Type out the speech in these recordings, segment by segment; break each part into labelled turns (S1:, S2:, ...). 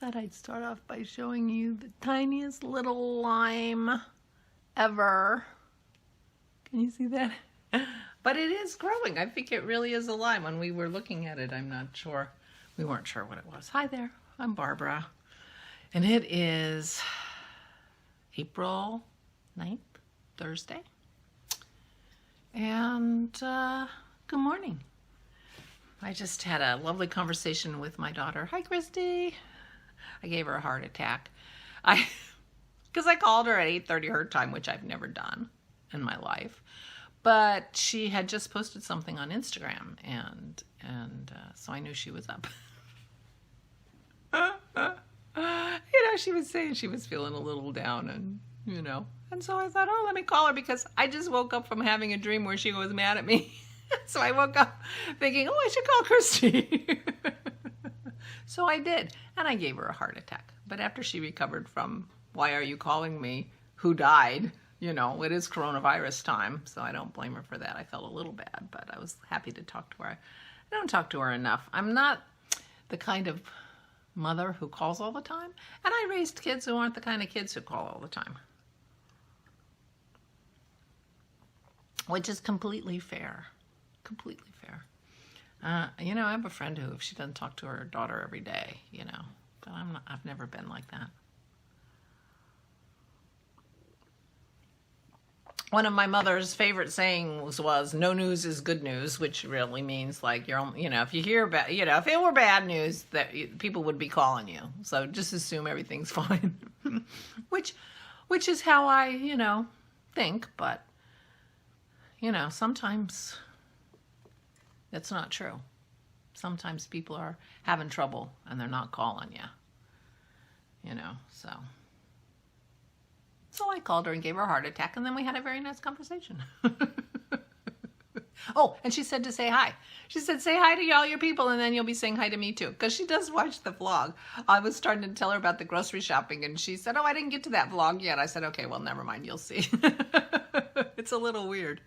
S1: thought I'd start off by showing you the tiniest little lime ever. Can you see that? But it is growing. I think it really is a lime. When we were looking at it, I'm not sure. We weren't sure what it was. Hi there, I'm Barbara. And it is April 9th, Thursday. And good morning. I just had a lovely conversation with my daughter. Hi, Christy. I gave her a heart attack. Because I called her at 8:30 her time, which I've never done in my life. But she had just posted something on Instagram, and so I knew she was up. She was saying she was feeling a little down, and so I thought, oh, let me call her, because I just woke up from having a dream where she was mad at me. So I woke up thinking, oh, I should call Christy. So I did, and I gave her a heart attack. But after she recovered from, why are you calling me, who died, it is coronavirus time, so I don't blame her for that. I felt a little bad, but I was happy to talk to her. I don't talk to her enough. I'm not the kind of mother who calls all the time, and I raised kids who aren't the kind of kids who call all the time, which is completely fair. Completely fair. I have a friend who, if she doesn't talk to her daughter every day, but I've never been like that. One of my mother's favorite sayings was, no news is good news, which really means like, if you hear about, if it were bad news, that people would be calling you. So just assume everything's fine, which is how I, think, but, sometimes that's not true. Sometimes people are having trouble and they're not calling you, So I called her and gave her a heart attack, and then we had a very nice conversation. Oh, and she said to say hi. She said, say hi to all your people, and then you'll be saying hi to me too, because she does watch the vlog. I was starting to tell her about the grocery shopping, and she said, oh, I didn't get to that vlog yet. I said, okay, well, never mind, you'll see. It's a little weird.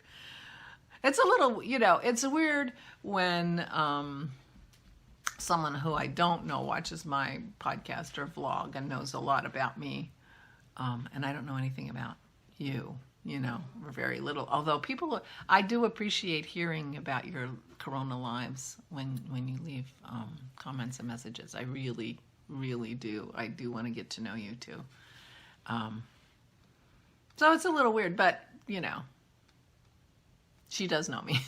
S1: It's a little, it's weird when someone who I don't know watches my podcast or vlog and knows a lot about me, and I don't know anything about you, or very little. Although I do appreciate hearing about your Corona lives when you leave comments and messages. I really, really do. I do want to get to know you too. So it's a little weird, but, she does know me.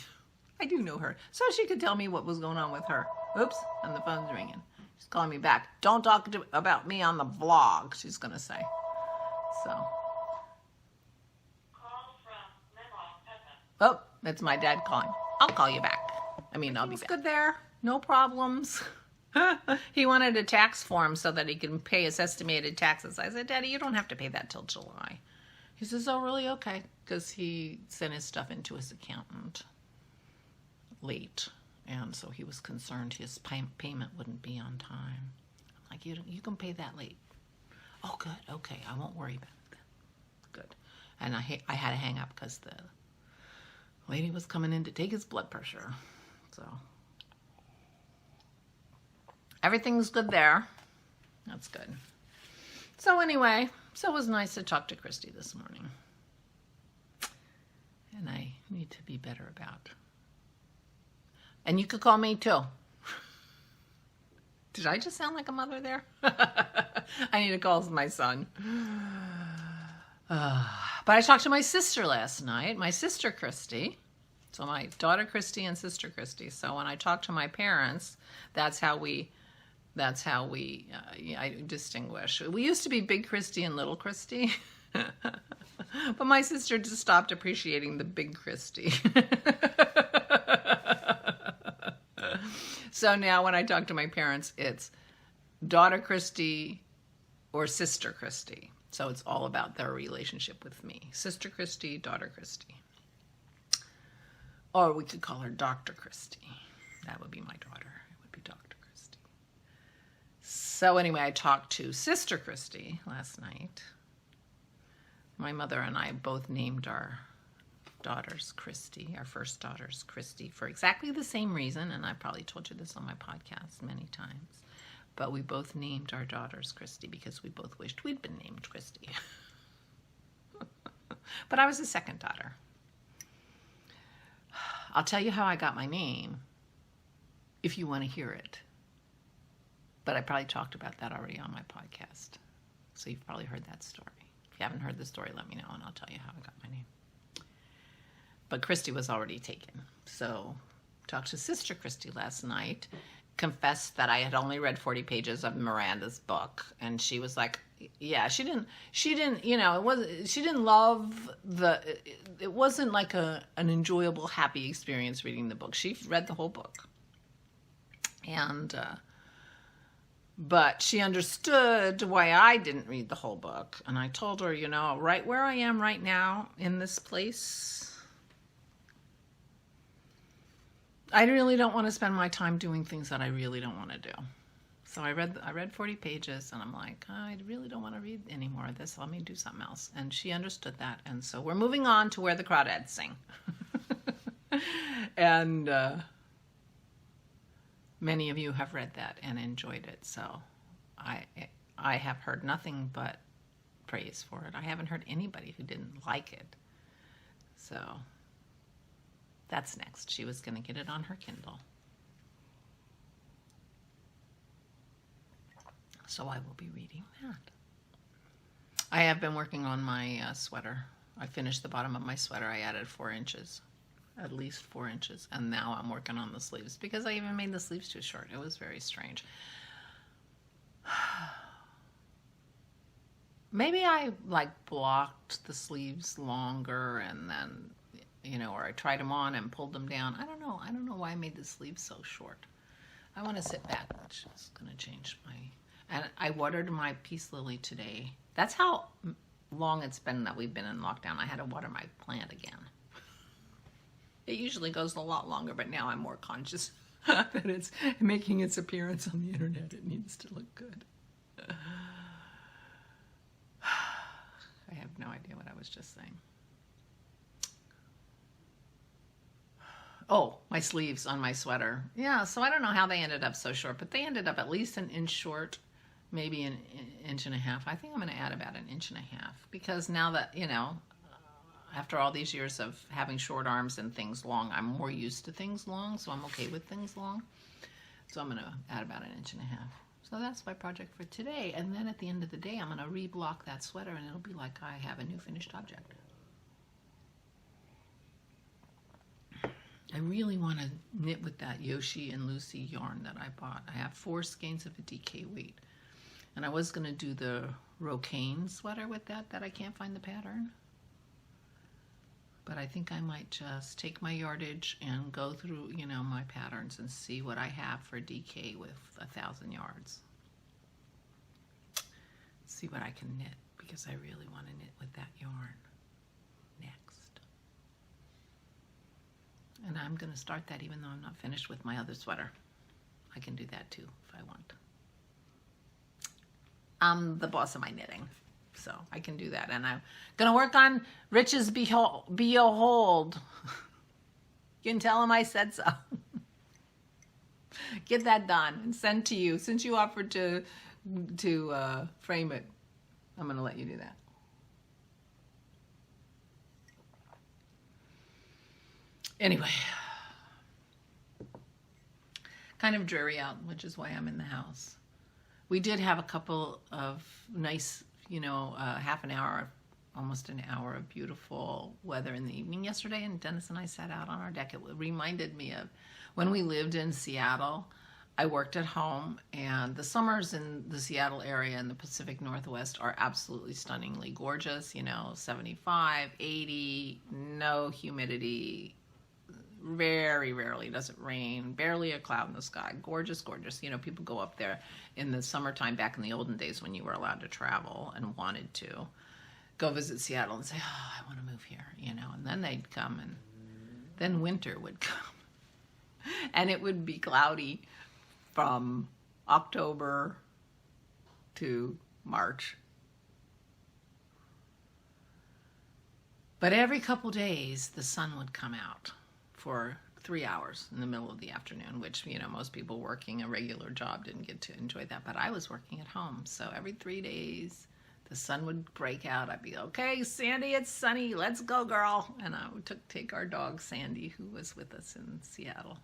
S1: I do know her. So she could tell me what was going on with her. Oops, and the phone's ringing. She's calling me back. Don't talk about me on the vlog, she's going to say. So. Oh, that's my dad calling. I'll call you back. I'll be back. Good there. No problems. He wanted a tax form so that he can pay his estimated taxes. I said, Daddy, you don't have to pay that till July. He says, oh, really? Okay. Because he sent his stuff into his accountant late. And so he was concerned his payment wouldn't be on time. I'm like, you can pay that late. Oh, good. Okay. I won't worry about it. Good. And I had to hang up because the lady was coming in to take his blood pressure. So everything's good there. That's good. So anyway, so it was nice to talk to Christy this morning. And I need to be better about. And you could call me too. Did I just sound like a mother there? I need to call my son. But I talked to my sister last night, my sister Christy. So my daughter Christy and sister Christy. So when I talk to my parents, that's how I distinguish. We used to be Big Christy and Little Christy. But my sister just stopped appreciating the Big Christy. So now when I talk to my parents, it's daughter Christy or sister Christy. So it's all about their relationship with me. Sister Christy, daughter Christy. Or we could call her Dr. Christy. That would be my daughter. It would be Dr. Christy. So anyway, I talked to Sister Christy last night. My mother and I both named our daughters Christy, our first daughters Christy, for exactly the same reason, and I probably told you this on my podcast many times. But we both named our daughters Christy because we both wished we'd been named Christy. But I was the second daughter. I'll tell you how I got my name if you want to hear it. But I probably talked about that already on my podcast. So you've probably heard that story. If you haven't heard the story, let me know and I'll tell you how I got my name. But Christy was already taken. So talked to Sister Christy last night, confessed that I had only read 40 pages of Miranda's book. And she was like, yeah, she didn't, you know, she didn't love it wasn't like an enjoyable, happy experience reading the book. She read the whole book. And, but she understood why I didn't read the whole book. And I told her, you know, right where I am right now in this place, I really don't want to spend my time doing things that I really don't want to do. So I read 40 pages and I'm like, I really don't want to read any more of this. Let me do something else. And she understood that. And so we're moving on to Where the Crawdads Sing. And many of you have read that and enjoyed it. So I have heard nothing but praise for it. I haven't heard anybody who didn't like it. So that's next. She was going to get it on her Kindle. So I will be reading that. I have been working on my sweater. I finished the bottom of my sweater. I added 4 inches, at least 4 inches. And now I'm working on the sleeves because I even made the sleeves too short. It was very strange. Maybe I like blocked the sleeves longer and then, you know, or I tried them on and pulled them down. I don't know. I don't know why I made the sleeves so short. I want to sit back, which is going to change my... And I watered my peace lily today. That's how long it's been that we've been in lockdown. I had to water my plant again. It usually goes a lot longer, but now I'm more conscious that it's making its appearance on the internet. It needs to look good. I have no idea what I was just saying. Oh, my sleeves on my sweater. Yeah, so I don't know how they ended up so short, but they ended up at least an inch short, maybe an inch and a half. I think I'm going to add about an inch and a half because now that, you know, after all these years of having short arms and things long, I'm more used to things long, so I'm okay with things long. So I'm going to add about an inch and a half. So that's my project for today. And then at the end of the day, I'm going to reblock that sweater and it'll be like I have a new finished object. I really want to knit with that Yoshi and Lucy yarn that I bought. I have 4 skeins of a DK weight. And I was going to do the Rocaine sweater with that I can't find the pattern. But I think I might just take my yardage and go through, you know, my patterns and see what I have for DK with 1,000 yards. See what I can knit because I really want to knit with that yarn next. And I'm going to start that even though I'm not finished with my other sweater. I can do that too if I want. I'm the boss of my knitting, so I can do that. And I'm going to work on Rich's Behold. You can tell him I said so. Get that done and send to you. Since you offered to frame it, I'm going to let you do that. Anyway, kind of dreary out, which is why I'm in the house. We did have a couple of nice, you know, half an hour, almost an hour of beautiful weather in the evening yesterday, and Dennis and I sat out on our deck. It reminded me of when we lived in Seattle. I worked at home, and the summers in the Seattle area and the Pacific Northwest are absolutely stunningly gorgeous, you know, 75, 80, no humidity, very rarely does it rain, barely a cloud in the sky. Gorgeous, gorgeous. You know, people go up there in the summertime back in the olden days when you were allowed to travel and wanted to go visit Seattle and say, oh, I want to move here, you know, and then they'd come and then winter would come and it would be cloudy from October to March. But every couple days the sun would come out for 3 hours in the middle of the afternoon, which, you know, most people working a regular job didn't get to enjoy that, but I was working at home. So every 3 days, the sun would break out. I'd be, okay, Sandy, it's sunny. Let's go, girl. And I would take our dog, Sandy, who was with us in Seattle,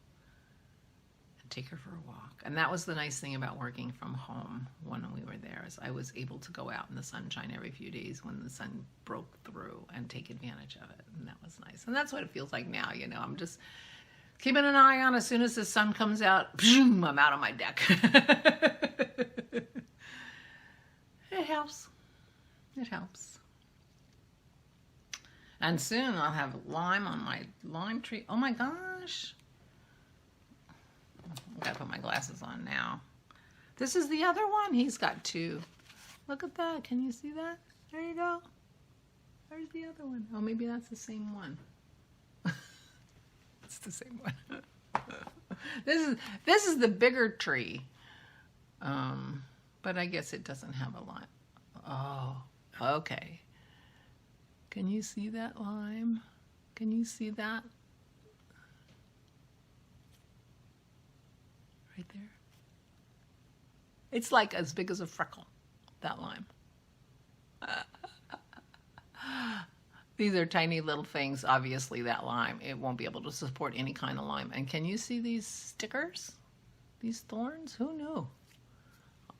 S1: and take her for a walk. And that was the nice thing about working from home when we were there, is I was able to go out in the sunshine every few days when the sun broke through and take advantage of it. And that was nice. And that's what it feels like now, you know. I'm just keeping an eye on, as soon as the sun comes out, boom, I'm out on my deck. It helps. It helps. And soon I'll have lime on my lime tree. Oh my gosh. I gotta put my glasses on now. This is the other one. He's got 2. Look at that. Can you see that? There you go. There's the other one. Oh, maybe that's the same one. It's the same one. This is the bigger tree. But I guess it doesn't have a lime. Oh, okay. Can you see that lime? Can you see that? Right there. It's like as big as a freckle, that lime. These are tiny little things. Obviously, that lime, it won't be able to support any kind of lime. And can you see these stickers? These thorns? Who knew?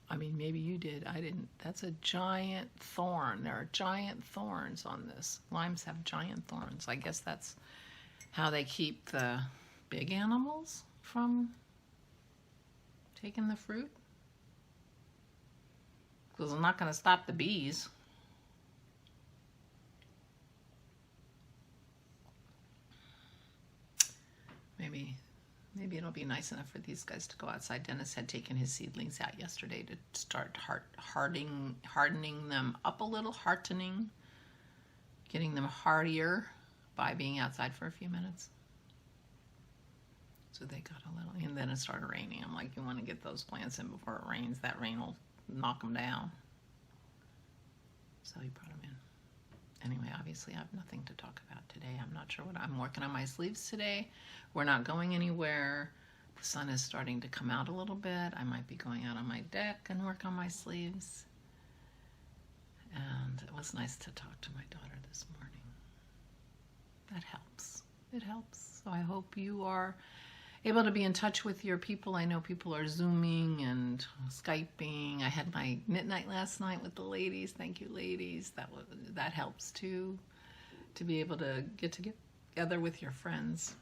S1: I mean, maybe you did. I didn't. That's a giant thorn. There are giant thorns on this. Limes have giant thorns. I guess that's how they keep the big animals from taking the fruit. Because I'm not going to stop the bees. Maybe it'll be nice enough for these guys to go outside. Dennis had taken his seedlings out yesterday to start hardening them up a little, getting them hardier by being outside for a few minutes. So they got a little, and then it started raining. I'm like, you want to get those plants in before it rains. That rain will knock them down. So he brought them in. Anyway, obviously I have nothing to talk about today. I'm not sure what I'm working on my sleeves today. We're not going anywhere. The sun is starting to come out a little bit. I might be going out on my deck and work on my sleeves. And it was nice to talk to my daughter this morning. That helps. It helps. So I hope you are able to be in touch with your people. I know people are Zooming and Skyping. I had my knit night last night with the ladies. Thank you, ladies. That helps too, to be able to get together with your friends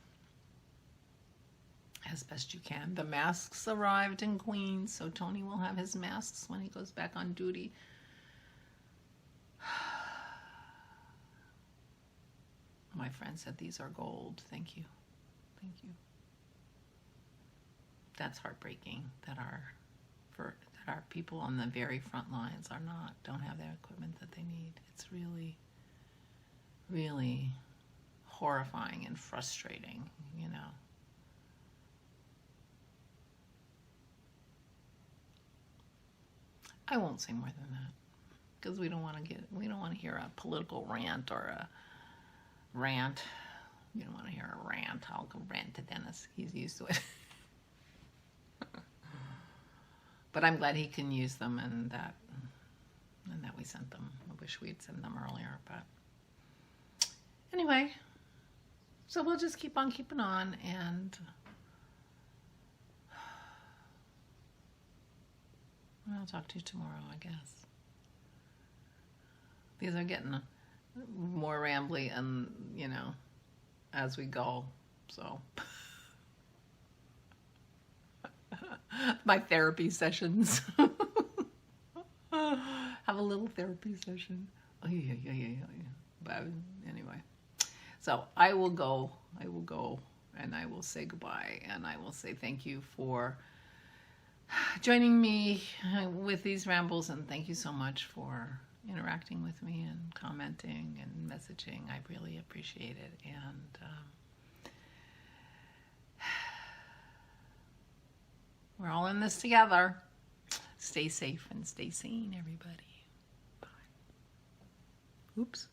S1: as best you can. The masks arrived in Queens, so Tony will have his masks when he goes back on duty. My friend said these are gold. Thank you. Thank you. That's heartbreaking that our people on the very front lines don't have the equipment that they need. It's really, really horrifying and frustrating, you know. I won't say more than that, because we don't want to hear a political rant or a rant. You don't want to hear a rant. I'll go rant to Dennis. He's used to it. But I'm glad he can use them, and that we sent them. I wish we'd sent them earlier, but anyway. So we'll just keep on keeping on, and I'll talk to you tomorrow, I guess. These are getting more rambly, and you know, as we go. So. My therapy sessions. Have a little therapy session. Oh, yeah. But anyway, so I will go, and I will say goodbye, and I will say thank you for joining me with these rambles, and thank you so much for interacting with me and commenting and messaging. I really appreciate it, and we're all in this together. Stay safe and stay sane, everybody. Bye. Oops.